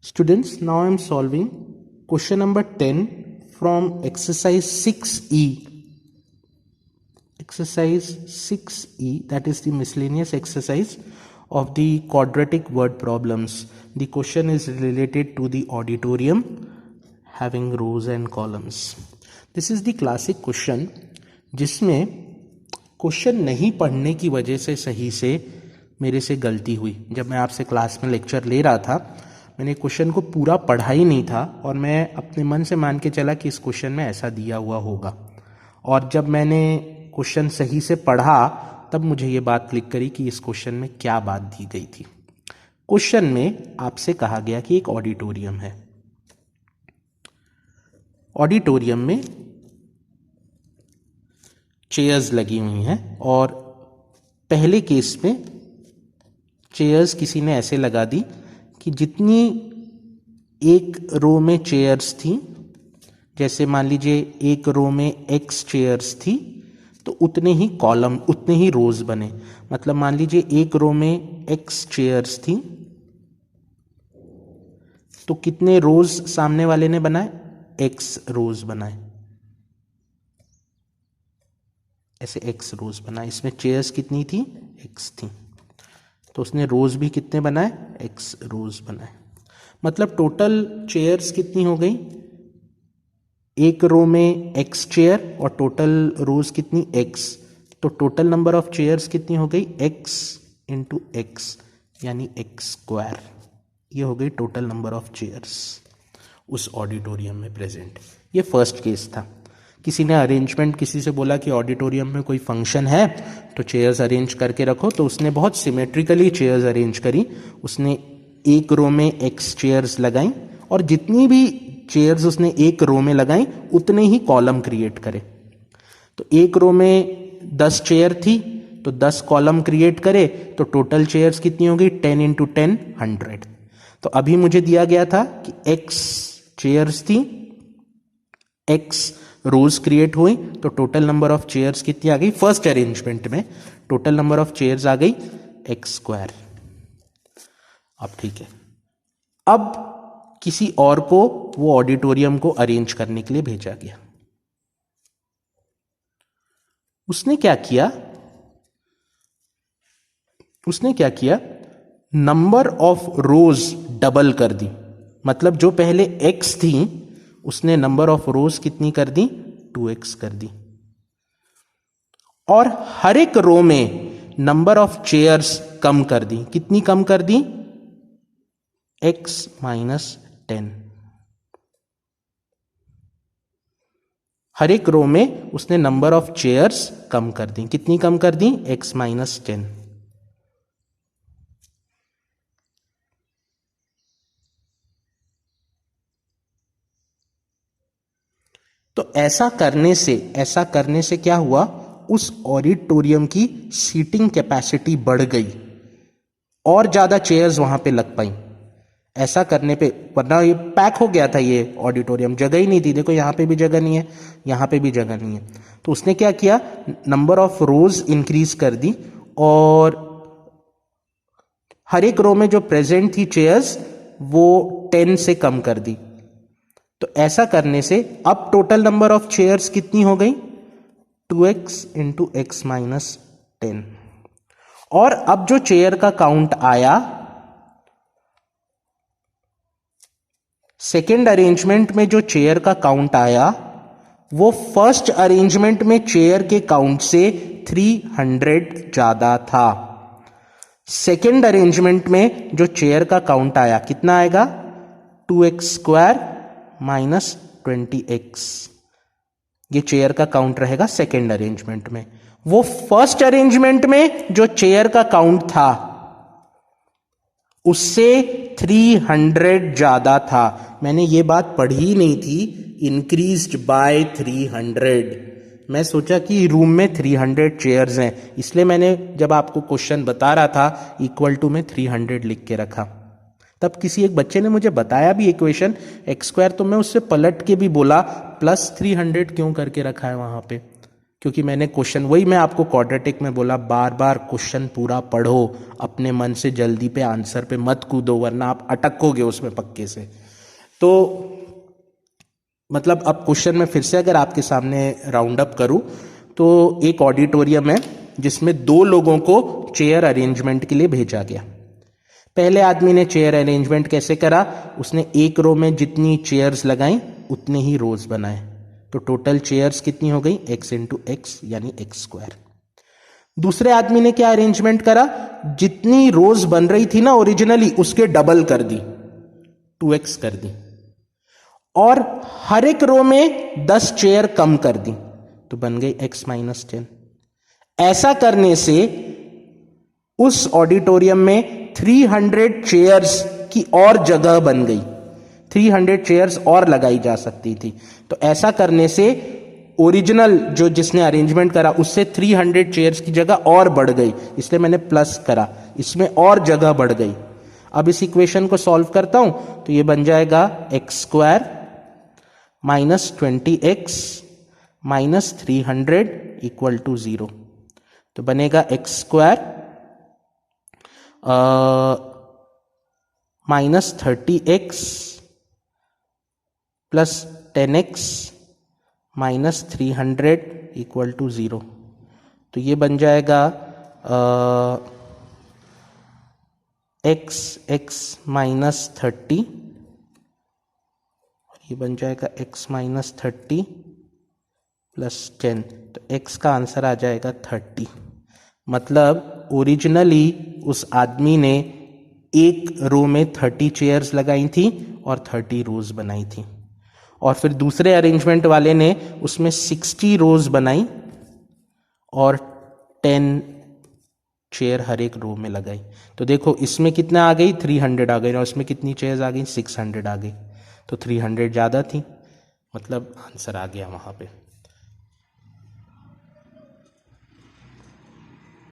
Students, now I am solving question number 10 from exercise 6E. Exercise 6E, that is the miscellaneous exercise of the quadratic word problems. The question is related to the auditorium having rows and columns. This is the classic question जिसमें question नहीं पढ़ने की वजह से सही से मेरे से गलती हुई. जब मैं आपसे क्लास में लेक्चर ले रहा था, मैंने क्वेश्चन को पूरा पढ़ा ही नहीं था और मैं अपने मन से मान के चला कि इस क्वेश्चन में ऐसा दिया हुआ होगा. और जब मैंने क्वेश्चन सही से पढ़ा तब मुझे ये बात क्लिक करी कि इस क्वेश्चन में क्या बात दी गई थी. क्वेश्चन में आपसे कहा गया कि एक ऑडिटोरियम है. ऑडिटोरियम में चेयर्स लगी हुई हैं और पहले केस में चेयर्स किसी ने ऐसे लगा दी कि जितनी एक रो में चेयर्स थी, जैसे मान लीजिए एक रो में x चेयर्स थी तो उतने ही कॉलम, उतने ही रोज बने. मतलब मान लीजिए एक रो में x चेयर्स थी तो कितने रोज सामने वाले ने बनाए? x रोज बनाए. ऐसे x रोज बनाए. इसमें चेयर्स कितनी थी? x थी. तो उसने रोज भी कितने बनाए? x रोज बनाए. मतलब टोटल चेयर्स कितनी हो गई? एक रो में x चेयर और टोटल रोज कितनी? x. तो टोटल नंबर ऑफ चेयर्स कितनी हो गई? x इंटू एक्स यानी x स्क्वायर. ये हो गई टोटल नंबर ऑफ चेयर्स उस ऑडिटोरियम में प्रेजेंट. ये फर्स्ट केस था. किसी ने अरेंजमेंट, किसी से बोला कि ऑडिटोरियम में कोई फंक्शन है तो चेयर्स अरेंज करके रखो, तो उसने बहुत सिमेट्रिकली चेयर्स अरेंज करी. उसने एक रो में x चेयर्स लगाई और जितनी भी चेयर्स उसने एक रो में लगाई उतने ही कॉलम क्रिएट करे. तो एक रो में 10 चेयर थी तो 10 कॉलम क्रिएट करे तो टोटल चेयर्स कितनी हो गई? 10 इंटू 10 100. तो अभी मुझे दिया गया था कि x चेयर्स थी, x रोज क्रिएट हुई तो टोटल नंबर ऑफ चेयर्स कितनी आ गई? फर्स्ट अरेंजमेंट में टोटल नंबर ऑफ चेयर्स आ गई x स्क्वायर. अब ठीक है. अब किसी और को वो ऑडिटोरियम को अरेंज करने के लिए भेजा गया. उसने क्या किया? नंबर ऑफ रोज डबल कर दी. मतलब जो पहले x थी उसने नंबर ऑफ रोज कितनी कर दी? 2x कर दी. और हर एक रो में नंबर ऑफ चेयर्स कम कर दी. कितनी कम कर दी? x minus 10. हर एक रो में उसने नंबर ऑफ चेयर्स कम कर दी. कितनी कम कर दी? x minus 10. तो ऐसा करने से क्या हुआ? उस ऑडिटोरियम की सीटिंग कैपेसिटी बढ़ गई और ज्यादा चेयर्स वहां पे लग पाई. ऐसा करने पे, वरना ये पैक हो गया था ये ऑडिटोरियम, जगह ही नहीं थी. देखो यहां पे भी जगह नहीं है, यहां पे भी जगह नहीं है. तो उसने क्या किया? नंबर ऑफ रोज इंक्रीज कर दी और हर एक रो में जो प्रेजेंट थी चेयर्स वो 10 से कम कर दी. तो ऐसा करने से अब टोटल नंबर ऑफ चेयर्स कितनी हो गई? 2x into x minus 10. और अब जो चेयर का काउंट आया सेकेंड अरेंजमेंट में, जो चेयर का काउंट आया वो फर्स्ट अरेंजमेंट में चेयर के काउंट से 300 ज्यादा था. सेकेंड अरेंजमेंट में जो चेयर का काउंट आया कितना आएगा? 2x square minus 20x. ये चेयर का काउंट रहेगा सेकेंड अरेंजमेंट में. वो फर्स्ट अरेंजमेंट में जो चेयर का काउंट था उससे 300 ज्यादा था. मैंने ये बात पढ़ी नहीं थी, इंक्रीज्ड बाय 300. मैं सोचा कि रूम में 300 चेयर्स हैं, इसलिए मैंने जब आपको क्वेश्चन बता रहा था इक्वल टू में 300 लिख के रखा. तब किसी एक बच्चे ने मुझे बताया भी इक्वेशन x स्क्वायर, तो मैं उससे पलट के भी बोला प्लस 300 क्यों करके रखा है वहां पे. क्योंकि मैंने क्वेश्चन, वही मैं आपको क्वाड्रेटिक में बोला, बार बार क्वेश्चन पूरा पढ़ो, अपने मन से जल्दी पे आंसर पे मत कूदो वरना आप अटकोगे उसमें पक्के से। तो मतलब अब क्वेश्चन में फिर से अगर आपके सामने राउंड अप करूं तो एक ऑडिटोरियम है जिसमें 2 लोगों को चेयर अरेंजमेंट के लिए भेजा गया। पहले आदमी ने चेयर अरेंजमेंट कैसे करा, उसने एक रो में जितनी चेयर्स लगाई उतने ही रोज बनाए, तो टोटल चेयर्स कितनी हो गई, x इंटू एक्स यानी x²। दूसरे आदमी ने क्या अरेंजमेंट करा, जितनी रोज बन रही थी ना ओरिजिनली उसके डबल कर दी, 2x कर दी, और हर एक रो में 10 चेयर कम कर दी, तो बन गई x - 10। ऐसा करने से उस ऑडिटोरियम में 300 चेयर्स की और जगह बन गई, 300 चेयर्स और लगाई जा सकती थी। तो ऐसा करने से ओरिजिनल जो जिसने अरेंजमेंट करा उससे 300 चेयर्स की जगह और बढ़ गई, इसलिए मैंने प्लस करा, इसमें और जगह बढ़ गई। अब इस इक्वेशन को सॉल्व करता हूं तो ये बन जाएगा x² minus 20x minus 300 equal to 0। तो बनेगा x² minus 30x plus 10x minus 300 equal to 0। तो ये बन जाएगा x माइनस 30, ये बन जाएगा x माइनस 30 प्लस 10, तो x का आंसर आ जाएगा 30। मतलब ओरिजिनली उस आदमी ने एक रो में 30 चेयर्स लगाई थी और 30 रोज बनाई थी, और फिर दूसरे अरेंजमेंट वाले ने उसमें 60 रोज बनाई और 10 चेयर हर एक रो में लगाई। तो देखो इसमें कितना आ गई, 300 आ गई, और इसमें कितनी चेयर्स आ गई, 600 आ गई, तो 300 ज़्यादा थी, मतलब आंसर आ गया वहाँ पे।